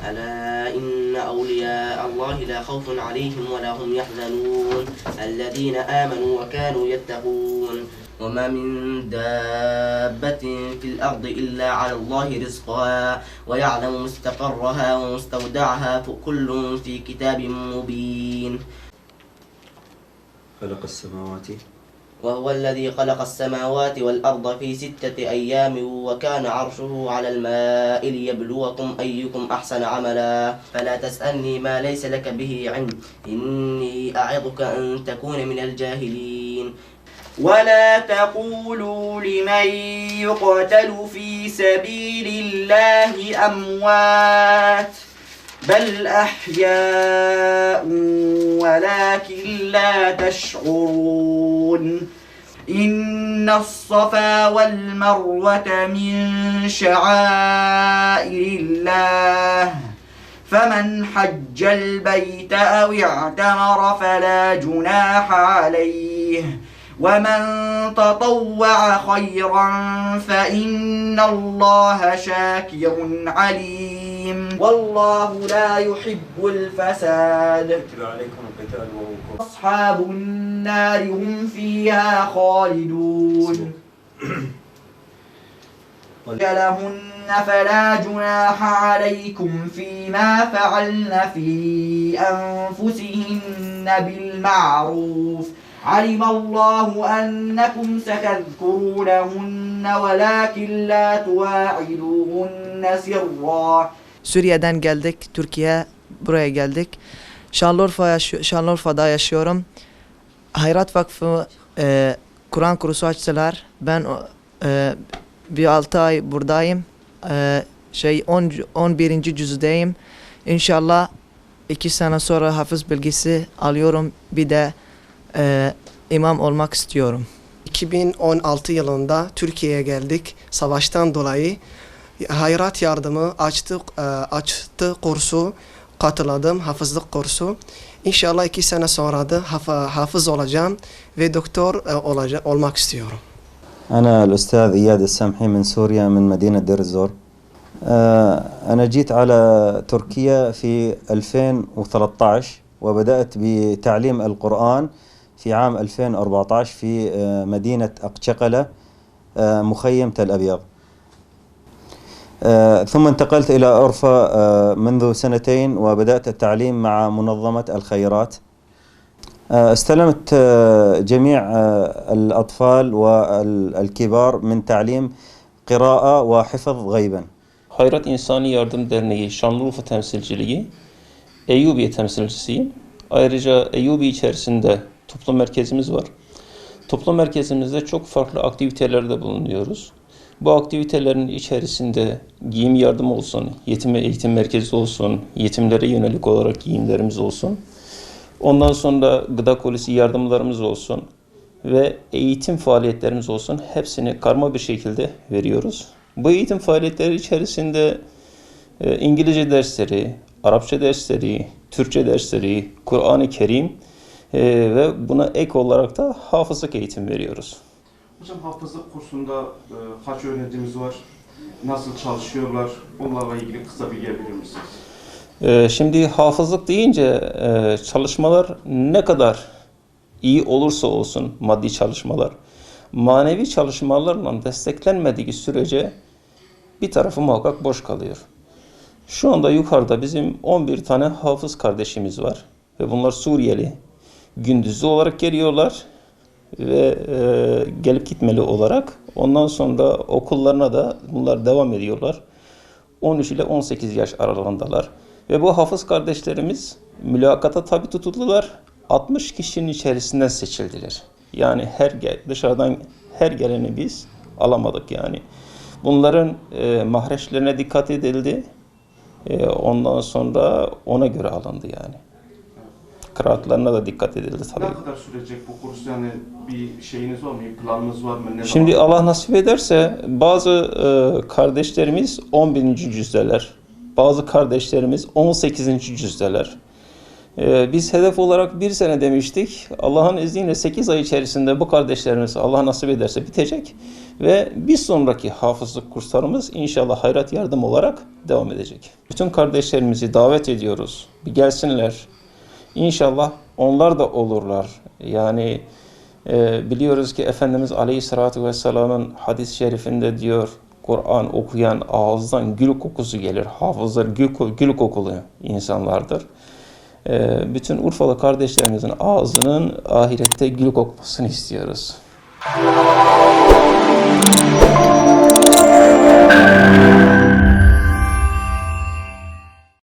ألا إن أولياء الله لا خوف عليهم ولا هم يحزنون الذين آمنوا وكانوا يتقون وما من دابة في الأرض إلا على الله رزقها ويعلم مستقرها ومستودعها كل في كتاب مبين خلق السماوات وهو الذي خلق السماوات والأرض في 6 أيام وكان عرشه على الماء ليبلوكم أيكم أحسن عملا فلا تسألني ما ليس لك به علم إني أعظك أن تكون من الجاهلين ولا تقولوا لمن يقتل في سبيل الله أموات بل أحياء ولكن لا تشعرون إن الصفا والمروة من شعائر الله فمن حج البيت أو اعتمر فلا جناح عليه ومن تطوع خيرا فإن الله شاكر عليم والله لا يحب الفساد أصحاب النار هم فيها خالدون لهن فلا جناح عليكم فيما فعلن في أنفسهن بالمعروف علم الله أنكم ستذكرونهن ولكن لا تواعدوهن سرا. Suriye'den geldik, Türkiye, buraya geldik. Şanlıurfa'da yaşıyorum. Hayrat Vakfı Kur'an kursu açtılar. Ben bir 6 ay buradayım. 11. cüzdeyim. İnşallah 2 sene sonra hafız bilgisi alıyorum. Bir de imam olmak istiyorum. 2016 yılında Türkiye'ye geldik. Savaştan dolayı hayrat yardımı açtı kursu katıldım, hafızlık kursu. İnşallah 2 sene sonra da hafız olacağım ve doktor olmak istiyorum. أنا الأستاذ إياد السمحي من سوريا من مدينة دير الزور. أنا جيت على تركيا في 2013 وبدأت بتعليم القرآن في عام 2014 في مدينة أقچقلة مخيم تل أبيض. ثم انتقلت إلى أورفا منذ 2 سنين وبدأت التعليم مع منظمة الخيرات. استلمت جميع الأطفال والكبار من تعليم قراءة وحفظ غيبا. Hayrat İnsani Yardım Derneği Şanlıurfa Temsilciliği, Eyyubiye temsilcisiyim. Ayrıca Eyyubi içerisinde toplum merkezimiz var. Toplum merkezimizde çok farklı aktivitelerde bulunuyoruz. Bu aktivitelerin içerisinde giyim yardımı olsun, yetim eğitim merkezi olsun, yetimlere yönelik olarak giyimlerimiz olsun. Ondan sonra gıda kolisi yardımlarımız olsun ve eğitim faaliyetlerimiz olsun. Hepsini karma bir şekilde veriyoruz. Bu eğitim faaliyetleri içerisinde İngilizce dersleri, Arapça dersleri, Türkçe dersleri, Kur'an-ı Kerim ve buna ek olarak da hafızlık eğitim veriyoruz. Hocam hafızlık kursunda kaç öğrencimiz var? Nasıl çalışıyorlar? Onlarla ilgili kısa bilgi verir misiniz? Şimdi hafızlık deyince çalışmalar ne kadar iyi olursa olsun maddi çalışmalar, manevi çalışmalarla desteklenmediği sürece bir tarafı muhakkak boş kalıyor. Şu anda yukarıda bizim 11 tane hafız kardeşimiz var ve bunlar Suriyeli. Gündüzlü olarak geliyorlar ve gelip gitmeli olarak. Ondan sonra okullarına da bunlar devam ediyorlar. 13 ile 18 yaş aralığındalar. Ve bu hafız kardeşlerimiz mülakata tabi tutuldular. 60 kişinin içerisinden seçildiler. Yani dışarıdan her geleni biz alamadık yani. Bunların mahreçlerine dikkat edildi. Ondan sonra ona göre alındı yani. Kıraatlarına da dikkat edildi tabii. Ne kadar sürecek bu kurs? Yani bir şeyiniz var mı? Bir planınız var mı? Şimdi Allah nasip ederse bazı kardeşlerimiz 11. cüzdeler. Bazı kardeşlerimiz 18. cüzdeler. Biz hedef olarak 1 sene demiştik. Allah'ın izniyle 8 ay içerisinde bu kardeşlerimiz Allah nasip ederse bitecek. Ve bir sonraki hafızlık kurslarımız inşallah hayrat yardım olarak devam edecek. Bütün kardeşlerimizi davet ediyoruz. Bir gelsinler. İnşallah onlar da olurlar. Yani biliyoruz ki Efendimiz Aleyhisselatü Vesselam'ın hadis-i şerifinde diyor, Kur'an okuyan ağızdan gül kokusu gelir. Hafızlar gül kokulu insanlardır. Bütün Urfalı kardeşlerimizin ağzının ahirette gül kokmasını istiyoruz.